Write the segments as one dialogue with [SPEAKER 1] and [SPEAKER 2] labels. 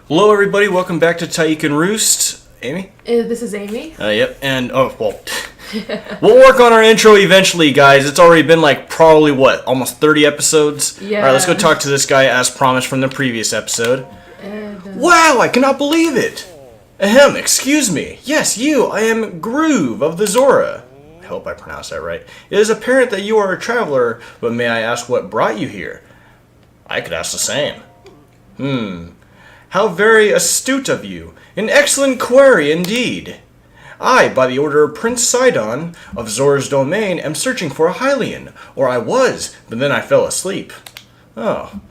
[SPEAKER 1] Hello, everybody. Welcome back to Tyiikan Roost. Amy?
[SPEAKER 2] This is Amy.
[SPEAKER 1] Yep. And, we'll work on our intro eventually, guys. It's already been, probably, almost 30 episodes?
[SPEAKER 2] Yeah.
[SPEAKER 1] Alright, let's go talk to this guy as promised from the previous episode.
[SPEAKER 2] And,
[SPEAKER 1] Wow, I cannot believe it! Ahem, excuse me. Yes, you. I am Groove of the Zora. I hope I pronounced that right. It is apparent that you are a traveler, but may I ask what brought you here? I could ask the same. How very astute of you. An excellent query indeed. I, by the order of Prince Sidon of Zora's domain, am searching for a Hylian. Or I was, but then I fell asleep. Oh.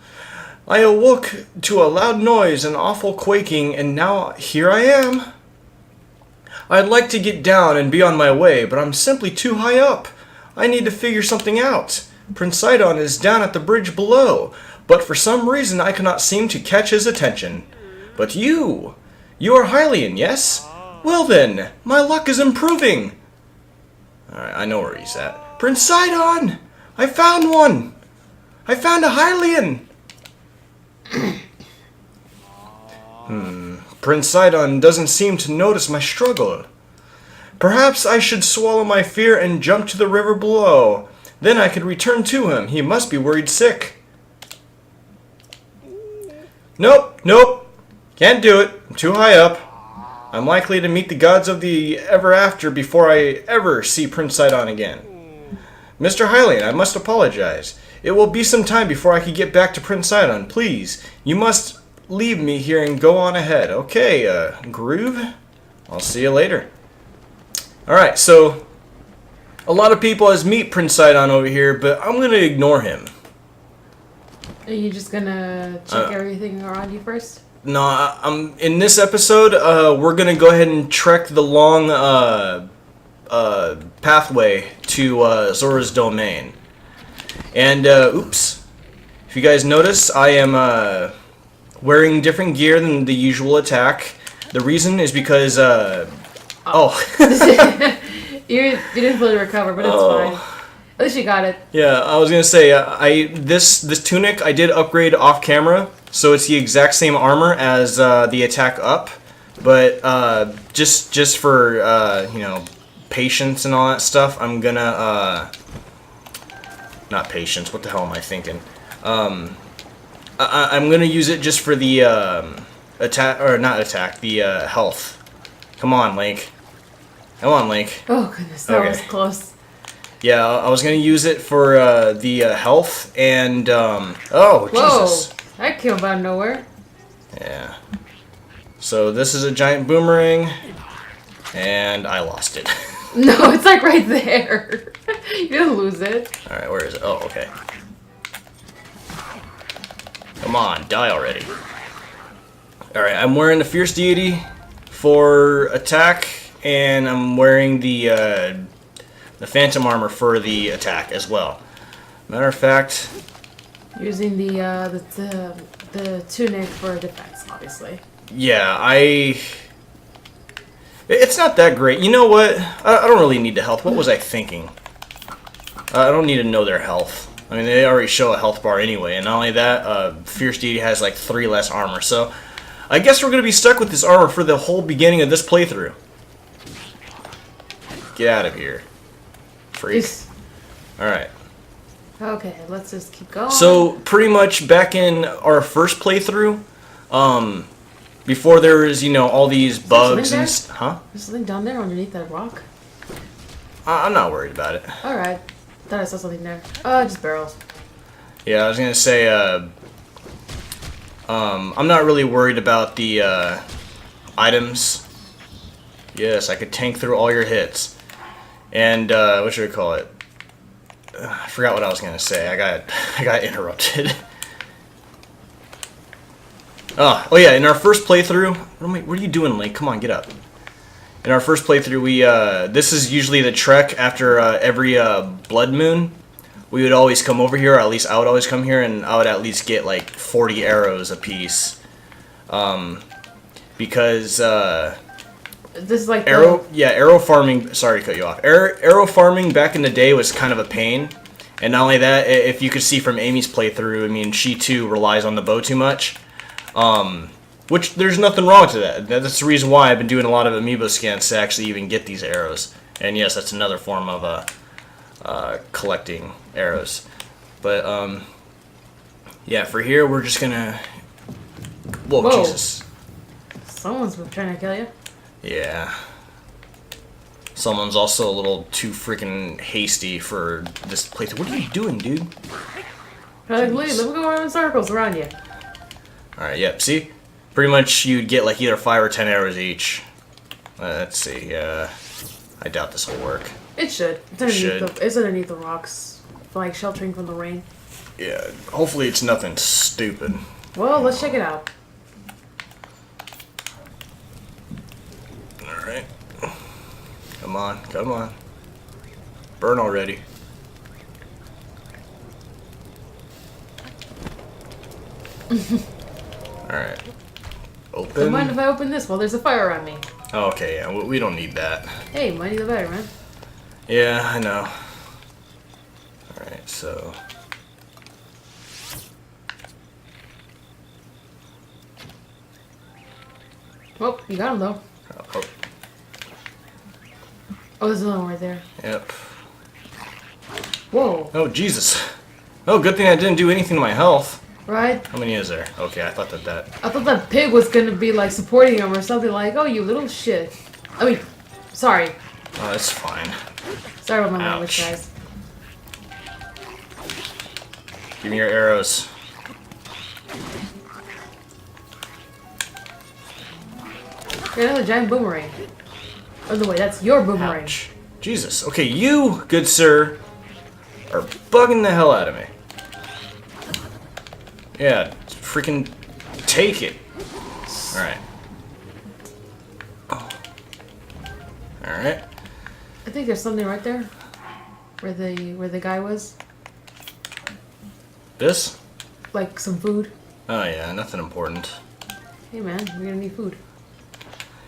[SPEAKER 1] I awoke to a loud noise and awful quaking, and now here I am. I'd like to get down and be on my way, but I'm simply too high up. I need to figure something out. Prince Sidon is down at the bridge below, but for some reason I cannot seem to catch his attention. But you are Hylian, yes? Well then, my luck is improving. Alright, I know where he's at. Prince Sidon! I found one! I found a Hylian! Prince Sidon doesn't seem to notice my struggle. Perhaps I should swallow my fear and jump to the river below. Then I could return to him. He must be worried sick. Nope. Can't do it. I'm too high up. I'm likely to meet the gods of the ever after before I ever see Prince Sidon again. Mr. Hylian, I must apologize. It will be some time before I can get back to Prince Sidon. Please, you must leave me here and go on ahead. Okay, Groove? I'll see you later. Alright, so a lot of people has meet Prince Sidon over here, but I'm going to ignore him.
[SPEAKER 2] Are you just gonna check everything around you first?
[SPEAKER 1] No, in this episode, we're going to go ahead and trek the long pathway to Zora's domain. And, oops. If you guys notice, I am wearing different gear than the usual attack. The reason is because,
[SPEAKER 2] You didn't fully recover, but it's fine. At least you got it.
[SPEAKER 1] Yeah, I was gonna say this tunic I did upgrade off camera, so it's the exact same armor as the attack up, but just for patience and all that stuff, I'm gonna not patience. What the hell am I thinking? I'm gonna use it just for the the health. Come on, Link. Come on, Link.
[SPEAKER 2] Oh goodness, that was close.
[SPEAKER 1] Yeah, I was gonna use it for the health and oh Jesus!
[SPEAKER 2] Whoa, that came out of nowhere.
[SPEAKER 1] Yeah. So this is a giant boomerang, and I lost it.
[SPEAKER 2] No, it's like right there. You didn't lose it.
[SPEAKER 1] All right, where is it? Oh, okay. Come on, die already. All right, I'm wearing the Fierce Deity for attack, and I'm wearing the Phantom Armor for the attack as well. Matter of fact,
[SPEAKER 2] using the tunic for defense, obviously.
[SPEAKER 1] Yeah, it's not that great. You know what? I don't really need the health. What was I thinking? I don't need to know their health. I mean, they already show a health bar anyway, and not only that, Fierce Deity has 3 less armor. So, I guess we're gonna be stuck with this armor for the whole beginning of this playthrough. Get out of here. Freak. Alright.
[SPEAKER 2] Okay, let's just keep going.
[SPEAKER 1] So, pretty much back in our first playthrough, before there was, all these bugs and... Huh?
[SPEAKER 2] There's something down there underneath that rock?
[SPEAKER 1] I'm not worried about it.
[SPEAKER 2] Alright. Thought I saw something there. Oh, just barrels.
[SPEAKER 1] Yeah, I was gonna say, I'm not really worried about the, items. Yes, I could tank through all your hits. And, what should we call it? I forgot what I was gonna say. I got interrupted. Oh yeah, in our first playthrough... What are you doing, Link? Come on, get up. In our first playthrough, we, this is usually the trek after, every, blood moon. We would always come over here, or at least I would always come here, and I would at least get, 40 arrows apiece. Because,
[SPEAKER 2] This is like
[SPEAKER 1] arrow farming. Sorry to cut you off. Arrow farming back in the day was kind of a pain, and not only that, if you could see from Amy's playthrough, I mean, she too relies on the bow too much. Which, there's nothing wrong to that. That's the reason why I've been doing a lot of amiibo scans to actually even get these arrows. And yes, that's another form of collecting arrows. But, yeah, for here, we're just gonna... Whoa, Jesus.
[SPEAKER 2] Someone's trying to kill you.
[SPEAKER 1] Yeah. Someone's also a little too freaking hasty for this playthrough. What are you doing, dude?
[SPEAKER 2] Let me go around in circles around you.
[SPEAKER 1] Alright, yep, see? Pretty much you'd get like either 5 or 10 arrows each. Let's see, I doubt this will work.
[SPEAKER 2] It should. It's underneath the rocks, like sheltering from the rain.
[SPEAKER 1] Yeah, hopefully it's nothing stupid.
[SPEAKER 2] Well, let's check it out.
[SPEAKER 1] Alright. Come on, come on. Burn already. Alright. Open.
[SPEAKER 2] Don't mind if I open this? Well, there's a fire on me.
[SPEAKER 1] Oh, okay, yeah, we don't need that.
[SPEAKER 2] Hey, money the better, man.
[SPEAKER 1] Yeah, I know. Alright, so...
[SPEAKER 2] Oh, you got him, though.
[SPEAKER 1] Oh.
[SPEAKER 2] Oh, there's another one right there.
[SPEAKER 1] Yep.
[SPEAKER 2] Whoa.
[SPEAKER 1] Oh, Jesus. Oh, good thing I didn't do anything to my health.
[SPEAKER 2] Right?
[SPEAKER 1] How many is there? Okay, I thought that...
[SPEAKER 2] I thought that pig was gonna be, like, supporting him or something like, oh, you little shit. I mean, sorry.
[SPEAKER 1] Oh, that's fine.
[SPEAKER 2] Sorry about my language, guys.
[SPEAKER 1] Give me your arrows.
[SPEAKER 2] You're another giant boomerang. Oh, no, wait, that's your boomerang.
[SPEAKER 1] Ouch. Jesus. Okay, you, good sir, are bugging the hell out of me. Yeah, freaking take it. Alright. Alright.
[SPEAKER 2] I think there's something right there. Where the guy was.
[SPEAKER 1] This?
[SPEAKER 2] Like some food.
[SPEAKER 1] Oh yeah, nothing important.
[SPEAKER 2] Hey man, we're gonna need food.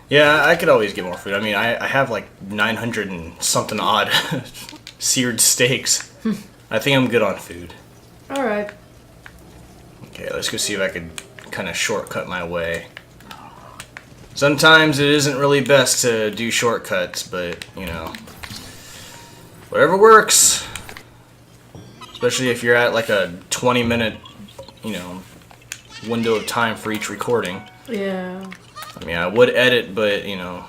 [SPEAKER 1] Yeah, I could always get more food. I mean, I have like 900 and something odd seared steaks. I think I'm good on food.
[SPEAKER 2] Alright.
[SPEAKER 1] Okay, let's go see if I could kind of shortcut my way. Sometimes it isn't really best to do shortcuts, but, you know, whatever works. Especially if you're at like a 20-minute, you know, window of time for each recording.
[SPEAKER 2] Yeah.
[SPEAKER 1] I mean, I would edit, but, you know,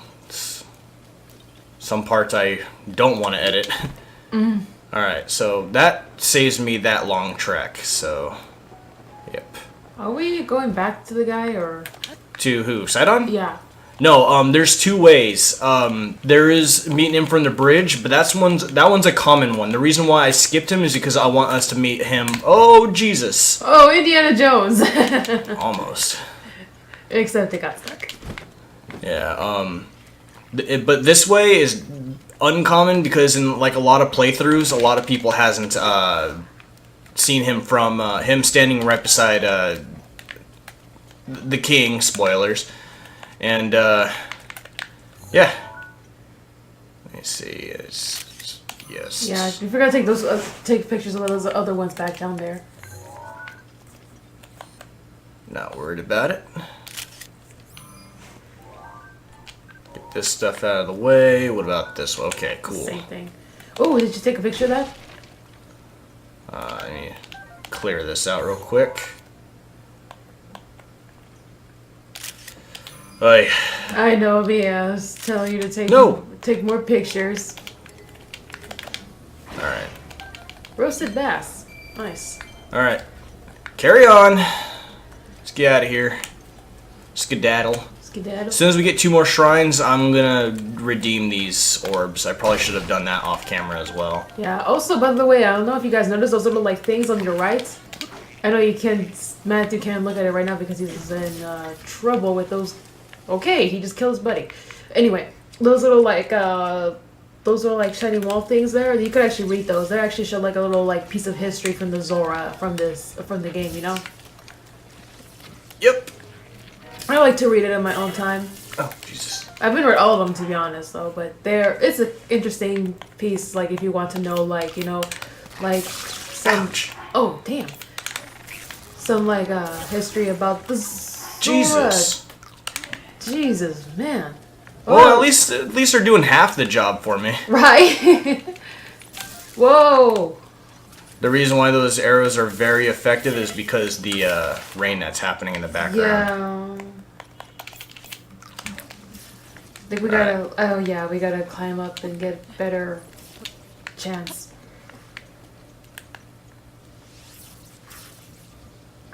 [SPEAKER 1] some parts I don't want to edit. Alright, so that saves me that long trek, so, yep.
[SPEAKER 2] Are we going back to the guy, or...?
[SPEAKER 1] To who? Sidon?
[SPEAKER 2] Yeah.
[SPEAKER 1] No, there's two ways. There is meeting him from the bridge, but that one's a common one. The reason why I skipped him is because I want us to meet him. Oh, Jesus.
[SPEAKER 2] Oh, Indiana Jones.
[SPEAKER 1] Almost.
[SPEAKER 2] Except it got stuck.
[SPEAKER 1] Yeah, but this way is uncommon because in like a lot of playthroughs, a lot of people hasn't seen him from him standing right beside the king. Spoilers, and yeah. Let me see. Yes.
[SPEAKER 2] Yeah, you forgot to take those take pictures of those other ones back down there.
[SPEAKER 1] Not worried about it. Get this stuff out of the way. What about this one? Okay, cool.
[SPEAKER 2] Same thing. Oh, did you take a picture of that?
[SPEAKER 1] I need to clear this out real quick. Oy.
[SPEAKER 2] I know, Mia. I was telling you to take more pictures.
[SPEAKER 1] Alright.
[SPEAKER 2] Roasted bass. Nice.
[SPEAKER 1] Alright. Carry on. Let's get out of here. Skedaddle.
[SPEAKER 2] Skedaddle.
[SPEAKER 1] As soon as we get 2 more shrines, I'm gonna redeem these orbs. I probably should have done that off camera as well.
[SPEAKER 2] Yeah, also, by the way, I don't know if you guys noticed those little, like, things on your right. I know you can't, Matthew can't look at it right now because he's in trouble with those. Okay, he just killed his buddy. Anyway, those little, like shiny wall things there, you could actually read those. They actually show, like, a little, like, piece of history from the Zora, from the game, you know?
[SPEAKER 1] Yep.
[SPEAKER 2] I like to read it in my own time.
[SPEAKER 1] Oh, Jesus.
[SPEAKER 2] I haven't read all of them, to be honest, though, but it's an interesting piece, like, if you want to know, like, you know, like, some...
[SPEAKER 1] Ouch.
[SPEAKER 2] Oh, damn. Some, like, history about the
[SPEAKER 1] Jesus.
[SPEAKER 2] Jesus, man.
[SPEAKER 1] Well, at least they're doing half the job for me.
[SPEAKER 2] Right? Whoa.
[SPEAKER 1] The reason why those arrows are very effective is because the rain that's happening in the background.
[SPEAKER 2] Yeah. I think we gotta. Right. Oh yeah, we gotta climb up and get better chance.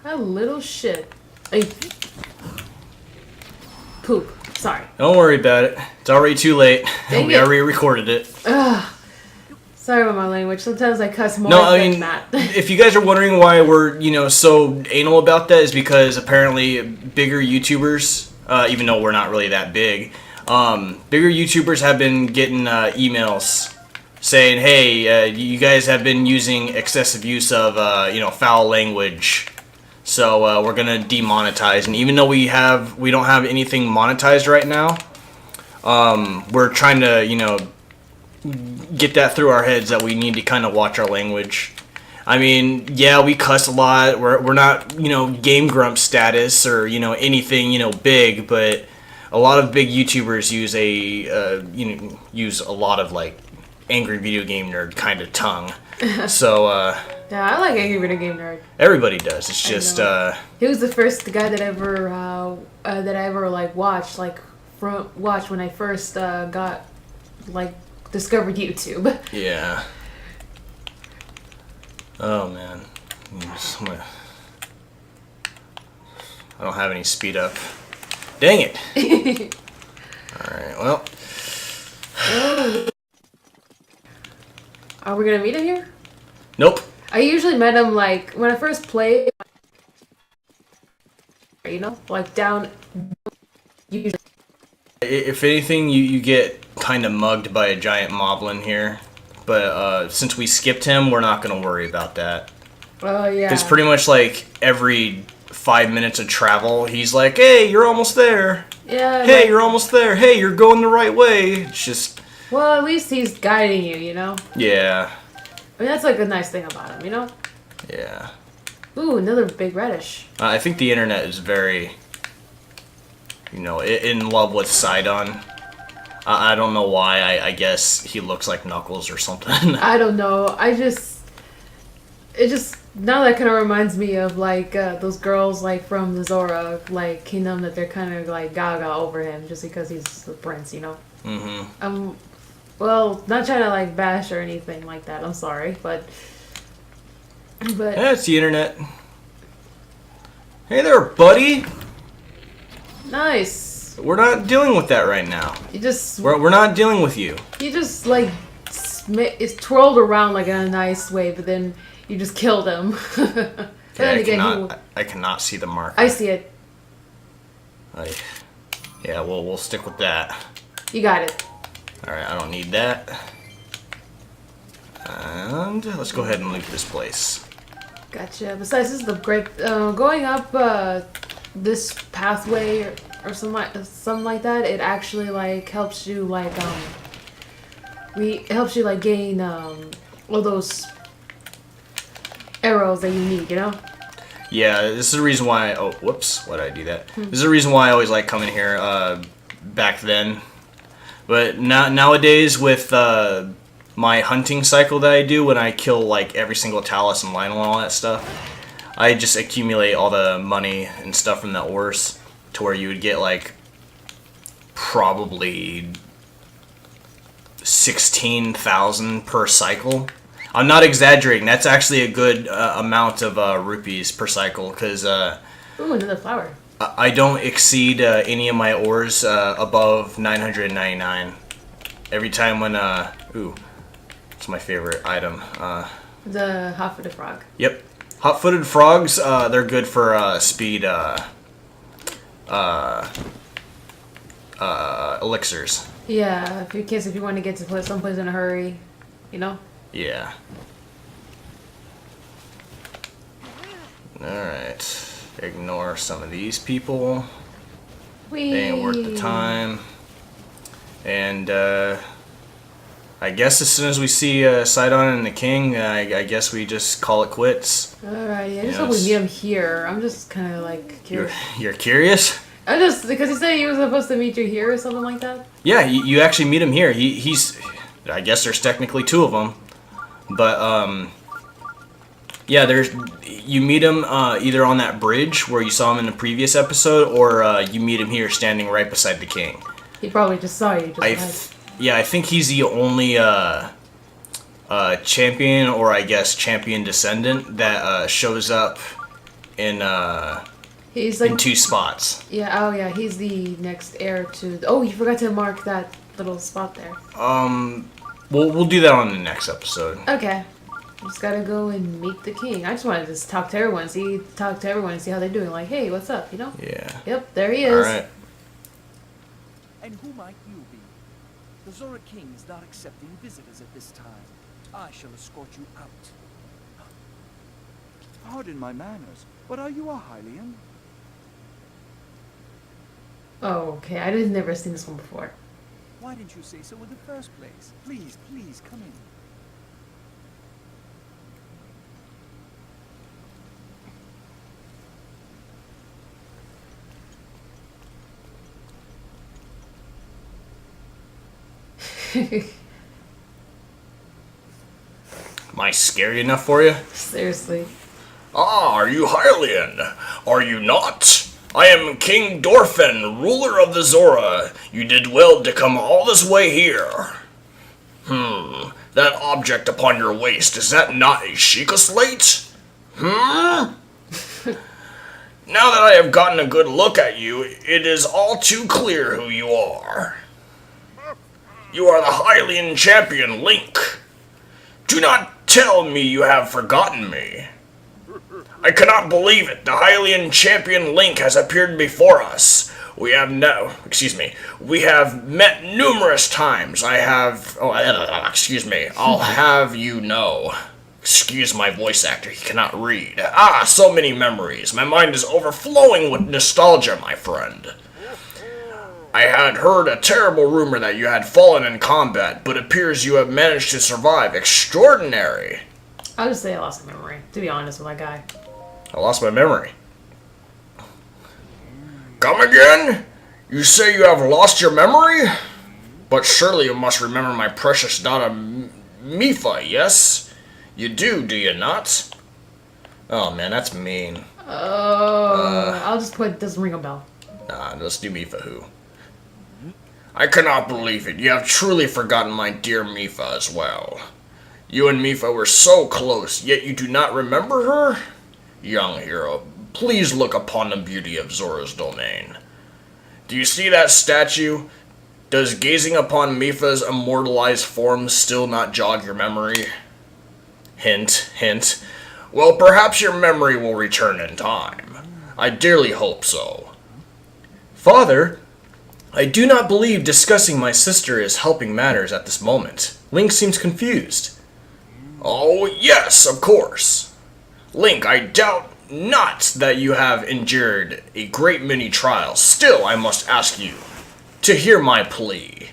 [SPEAKER 2] A little shit. Ay. Poop. Sorry.
[SPEAKER 1] Don't worry about it. It's already too late. We already recorded it.
[SPEAKER 2] Ugh. Sorry about my language. Sometimes I cuss more than that.
[SPEAKER 1] If you guys are wondering why we're, so anal about that, is because apparently bigger YouTubers, even though we're not really that big, bigger YouTubers have been getting emails saying, hey, you guys have been using excessive use of, foul language. So we're gonna demonetize, and even though we don't have anything monetized right now, we're trying to, get that through our heads that we need to kind of watch our language. I mean, yeah, we cuss a lot. We're not, Game Grump status or anything, big, but a lot of big YouTubers use a lot of like angry video game nerd kind of tongue. So
[SPEAKER 2] yeah, I like angry video game nerd.
[SPEAKER 1] Everybody does. It's just
[SPEAKER 2] he was the first guy that ever that I ever like watched when I first got like discovered YouTube.
[SPEAKER 1] Yeah. Oh man. I don't have any speed up. Dang it. Alright, well.
[SPEAKER 2] Are we gonna meet him here?
[SPEAKER 1] Nope.
[SPEAKER 2] I usually met him like when I first played, like down usually.
[SPEAKER 1] If anything, you get kind of mugged by a giant moblin here, but since we skipped him, we're not going to worry about that.
[SPEAKER 2] Oh, yeah.
[SPEAKER 1] Because pretty much like every 5 minutes of travel, he's like, hey, you're almost there.
[SPEAKER 2] Yeah.
[SPEAKER 1] Hey, you're almost there. Hey, you're going the right way. It's just...
[SPEAKER 2] Well, at least he's guiding you,
[SPEAKER 1] Yeah.
[SPEAKER 2] I mean, that's like a nice thing about him,
[SPEAKER 1] Yeah.
[SPEAKER 2] Ooh, another big radish.
[SPEAKER 1] I think the internet is very... in love with Sidon. I don't know why. I guess he looks like Knuckles or something.
[SPEAKER 2] I don't know. Now that kind of reminds me of like those girls like from the Zora like kingdom that they're kind of like gaga over him just because he's the prince, Mm-hmm. Well, not trying to like bash or anything like that. I'm sorry, but
[SPEAKER 1] yeah, it's the internet. Hey there, buddy.
[SPEAKER 2] Nice.
[SPEAKER 1] We're not dealing with that right now. We're not dealing with you.
[SPEAKER 2] You just like it's twirled around like in a nice way, but then you just killed him.
[SPEAKER 1] Yeah, I cannot see the mark.
[SPEAKER 2] I see it.
[SPEAKER 1] Yeah, we'll stick with that.
[SPEAKER 2] You got it.
[SPEAKER 1] All right, I don't need that. And let's go ahead and loot this place.
[SPEAKER 2] Gotcha. Besides, this is the great going up this pathway or something like that. It actually like helps you like gain all those arrows that you need.
[SPEAKER 1] Yeah, this is the reason why. Oh, whoops! Why did I do that? This is the reason why I always like coming here. Back then. But nowadays, with my hunting cycle that I do, when I kill like every single Talus and Lionel and all that stuff, I just accumulate all the money and stuff from the ores to where you would get like probably 16,000 per cycle. I'm not exaggerating. That's actually a good amount of rupees per cycle because
[SPEAKER 2] ooh, another flower.
[SPEAKER 1] I don't exceed any of my ores above 999. Every time when, ooh, it's my favorite item.
[SPEAKER 2] The hot-footed frog.
[SPEAKER 1] Yep. Hot-footed frogs, they're good for speed elixirs.
[SPEAKER 2] Yeah, if you want to get to someplace in a hurry,
[SPEAKER 1] Yeah. Alright. Ignore some of these people.
[SPEAKER 2] Whee!
[SPEAKER 1] They ain't worth the time. And I guess as soon as we see Sidon and the king, I guess we just call it quits.
[SPEAKER 2] Alrighty, I just hope we meet him here. I'm just kind of like curious.
[SPEAKER 1] You're curious?
[SPEAKER 2] I just because he said he was supposed to meet you here or something like that.
[SPEAKER 1] Yeah, you actually meet him here. He's. I guess there's technically two of them, but yeah, you meet him either on that bridge where you saw him in the previous episode, or you meet him here standing right beside the king.
[SPEAKER 2] He probably just saw you.
[SPEAKER 1] I think he's the only champion, or I guess champion descendant that shows up in
[SPEAKER 2] he's like
[SPEAKER 1] in two spots.
[SPEAKER 2] Yeah. Oh yeah. He's the next heir to. Oh, you forgot to mark that little spot there.
[SPEAKER 1] We'll do that on the next episode.
[SPEAKER 2] Okay. Just gotta go and meet the king. I just wanted to just talk to everyone, see how they're doing. Like, hey, what's up? You know?
[SPEAKER 1] Yeah.
[SPEAKER 2] Yep. There he is.
[SPEAKER 1] All right.
[SPEAKER 3] And who might you be? The Zora King is not accepting visitors at this time. I shall escort you out. Pardon my manners, but are you a Hylian?
[SPEAKER 2] Oh, okay. I didn't never seen this one before.
[SPEAKER 3] Why didn't you say so in the first place? Please, please, come in.
[SPEAKER 1] Am I scary enough for you?
[SPEAKER 2] Seriously.
[SPEAKER 1] Ah, are you Hylian? Are you not? I am King Dorfin, ruler of the Zora. You did well to come all this way here. That object upon your waist, is that not a Sheikah slate? Now that I have gotten a good look at you, it is all too clear who you are. You are the Hylian champion, Link. Do not tell me you have forgotten me. I cannot believe it. The Hylian champion Link has appeared before us. We have met numerous times. I'll have you know. Excuse my voice actor, he cannot read. Ah, so many memories. My mind is overflowing with nostalgia, my friend. I had heard a terrible rumor that you had fallen in combat, but it appears you have managed to survive. Extraordinary.
[SPEAKER 2] I'll just say I lost my memory, to be honest with that guy.
[SPEAKER 1] I lost my memory. Come again? You say you have lost your memory? But surely you must remember my precious daughter Mipha, yes? You do you not? Oh man, that's mean.
[SPEAKER 2] I'll just put doesn't ring a bell.
[SPEAKER 1] Nah, let's do Mipha who. I cannot believe it. You have truly forgotten my dear Mipha as well. You and Mipha were so close, yet you do not remember her? Young hero, please look upon the beauty of Zora's domain. Do you see that statue? Does gazing upon Mipha's immortalized form still not jog your memory? Hint, hint. Well, perhaps your memory will return in time. I dearly hope so. Father, I do not believe discussing my sister is helping matters at this moment. Link seems confused. Oh, yes, of course. Link, I doubt not that you have endured a great many trials. Still, I must ask you to hear my plea.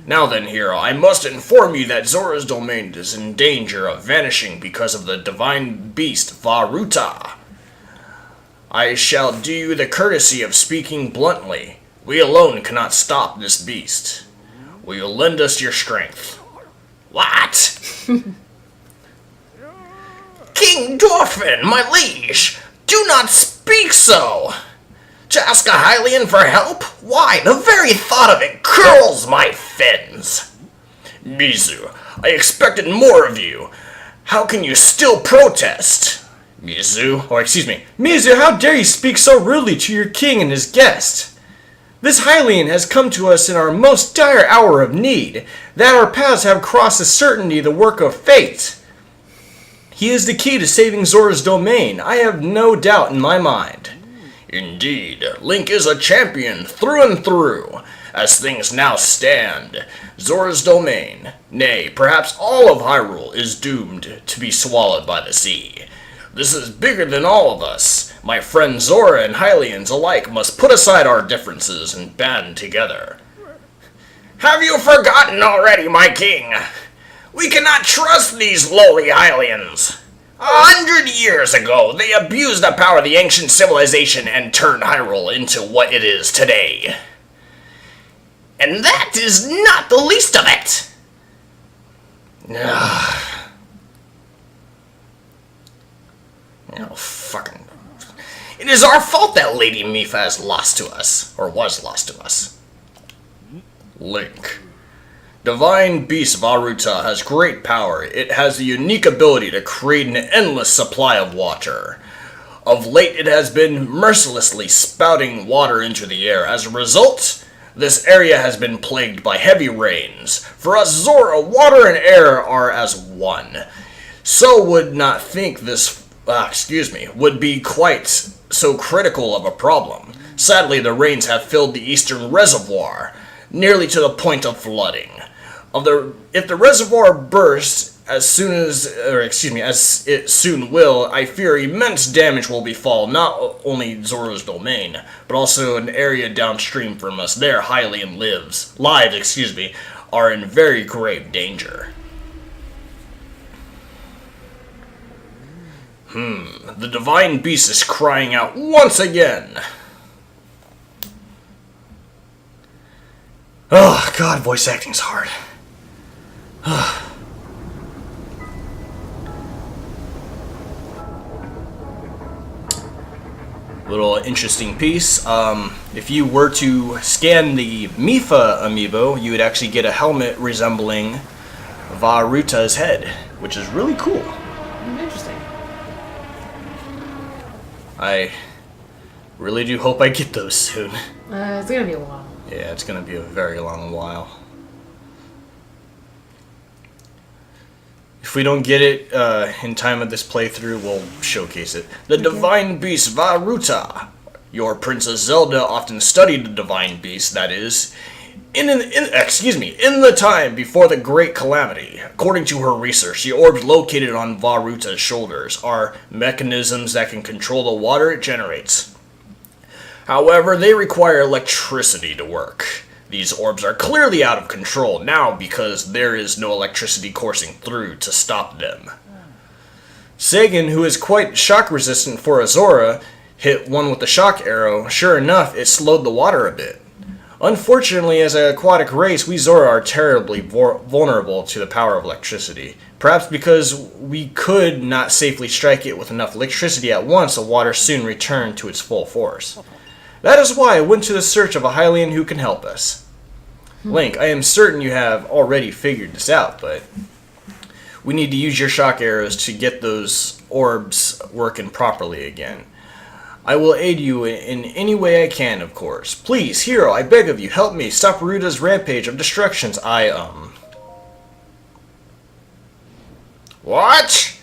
[SPEAKER 1] Now then, hero, I must inform you that Zora's domain is in danger of vanishing because of the divine beast Varuta. I shall do you the courtesy of speaking bluntly. We alone cannot stop this beast. Will you lend us your strength? What? King Dorfin, my liege, do not speak so! To ask a Hylian for help? Why, the very thought of it curls my fins! Mizu, I expected more of you. How can you still protest? Mizu, how dare you speak so rudely to your king and his guest? This Hylian has come to us in our most dire hour of need. That our paths have crossed is certainly the work of fate. He is the key to saving Zora's domain. I have no doubt in my mind. Indeed, Link is a champion through and through. As things now stand, Zora's domain, nay, perhaps all of Hyrule, is doomed to be swallowed by the sea. This is bigger than all of us. My friend Zora and Hylians alike must put aside our differences and band together. Have you forgotten already, my king? We cannot trust these lowly Hylians. 100 years ago, they abused the power of the ancient civilization and turned Hyrule into what it is today. And that is not the least of it! Oh, fucking... It is our fault that Lady Mipha is lost to us, or was lost to us. Link. Divine Beast Varuta has great power. It has the unique ability to create an endless supply of water. Of late, it has been mercilessly spouting water into the air. As a result, this area has been plagued by heavy rains. For us Zora, water and air are as one. So would not think this, would be quite so critical of a problem. Sadly, the rains have filled the eastern reservoir, nearly to the point of flooding. If the reservoir bursts as it soon will, I fear immense damage will befall not only Zora's domain, but also an area downstream from us. There, Hylian lives are in very grave danger. The Divine Beast is crying out once again. Oh, God, voice acting's hard. Little interesting piece. If you were to scan the Mipha amiibo, you would actually get a helmet resembling Varuta's head, which is really cool.
[SPEAKER 2] Interesting.
[SPEAKER 1] I really do hope I get those soon.
[SPEAKER 2] It's gonna be a while.
[SPEAKER 1] Yeah, it's gonna be a very long while. If we don't get it in time of this playthrough, we'll showcase it. The Divine Beast Varuta. Your Princess Zelda often studied the Divine Beast, that is, in the time before the Great Calamity. According to her research, the orbs located on Varuta's shoulders are mechanisms that can control the water it generates. However, they require electricity to work. These orbs are clearly out of control now because there is no electricity coursing through to stop them. Sagan, who is quite shock resistant for a Zora, hit one with the shock arrow. Sure enough, it slowed the water a bit. Unfortunately, as an aquatic race, we Zora are terribly vulnerable to the power of electricity. Perhaps because we could not safely strike it with enough electricity at once, the water soon returned to its full force. That is why I went to the search of a Hylian who can help us. Link, I am certain you have already figured this out, but we need to use your shock arrows to get those orbs working properly again. I will aid you in any way I can, of course. Please, hero, I beg of you, help me stop Ruta's rampage of destructions. What?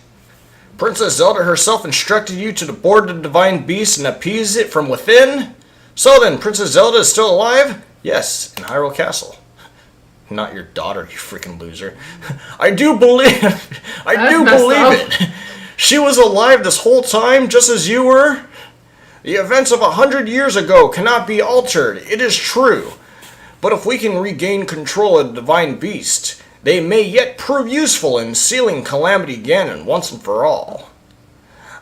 [SPEAKER 1] Princess Zelda herself instructed you to board the Divine Beast and appease it from within? So then, Princess Zelda is still alive? Yes, in Hyrule Castle. Not your daughter, you freaking loser. I do believe it. She was alive this whole time, just as you were? The events of 100 years ago cannot be altered. It is true. But if we can regain control of the Divine Beast, they may yet prove useful in sealing Calamity Ganon once and for all.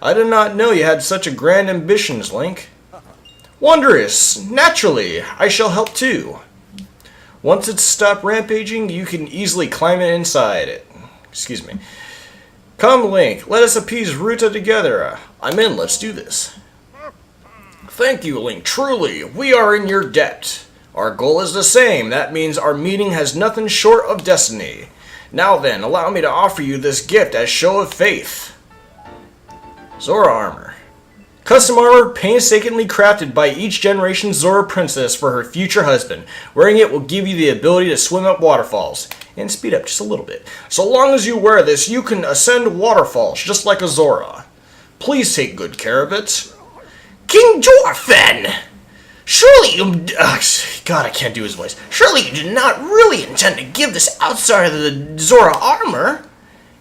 [SPEAKER 1] I did not know you had such a grand ambitions, Link. Wondrous! Naturally, I shall help too. Once it's stopped rampaging, you can easily climb it inside it. Come, Link, let us appease Ruta together. I'm in, let's do this. Thank you, Link, truly, we are in your debt. Our goal is the same, that means our meeting has nothing short of destiny. Now then, allow me to offer you this gift as show of faith. Zora armor. Custom armor painstakingly crafted by each generation Zora princess for her future husband. Wearing it will give you the ability to swim up waterfalls and speed up just a little bit. So long as you wear this, you can ascend waterfalls just like a Zora. Please take good care of it. King Jorfen! Surely you... God, I can't do his voice. Surely you did not really intend to give this outsider the Zora armor.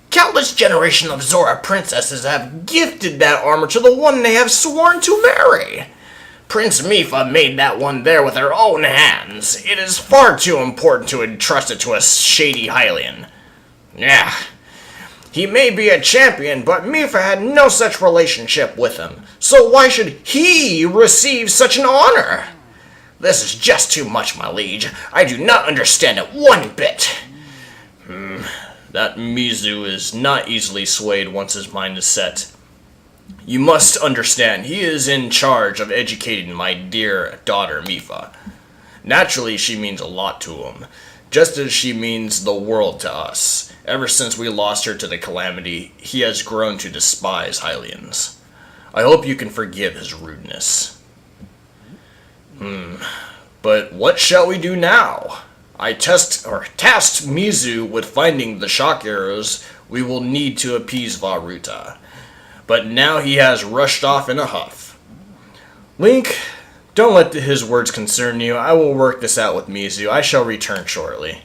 [SPEAKER 1] Countless generations of Zora princesses have gifted that armor to the one they have sworn to marry. Prince Mifa made that one there with her own hands. It is far too important to entrust it to a shady Hylian. Yeah. He may be a champion, but Mifa had no such relationship with him. So why should he receive such an honor? This is just too much, my liege. I do not understand it one bit. That Mizu is not easily swayed once his mind is set. You must understand, he is in charge of educating my dear daughter, Mifa. Naturally, she means a lot to him, just as she means the world to us. Ever since we lost her to the Calamity, he has grown to despise Hylians. I hope you can forgive his rudeness. But what shall we do now? I tasked Mizu with finding the shock arrows we will need to appease Varuta. But now he has rushed off in a huff. Link, don't let his words concern you. I will work this out with Mizu. I shall return shortly.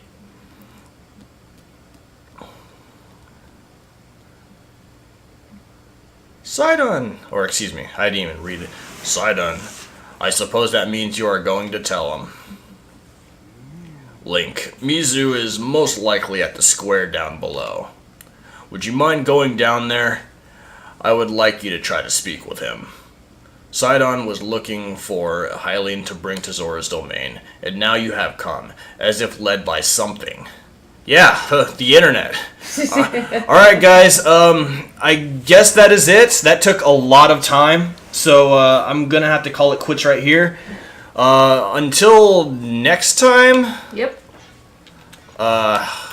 [SPEAKER 1] Sidon, or excuse me, I didn't even read it. Sidon, I suppose that means you are going to tell him. Link, Mizu is most likely at the square down below. Would you mind going down there? I would like you to try to speak with him. Sidon was looking for a Hylian to bring to Zora's domain, and now you have come, as if led by something. Yeah, the internet. Alright guys, I guess that is it. That took a lot of time, so I'm gonna have to call it quits right here. Until next time.
[SPEAKER 2] Yep.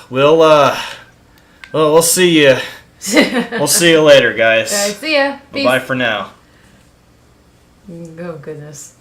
[SPEAKER 1] We'll see you. We'll see you later, guys.
[SPEAKER 2] Alright, see ya. Peace.
[SPEAKER 1] Bye for now.
[SPEAKER 2] Oh, goodness.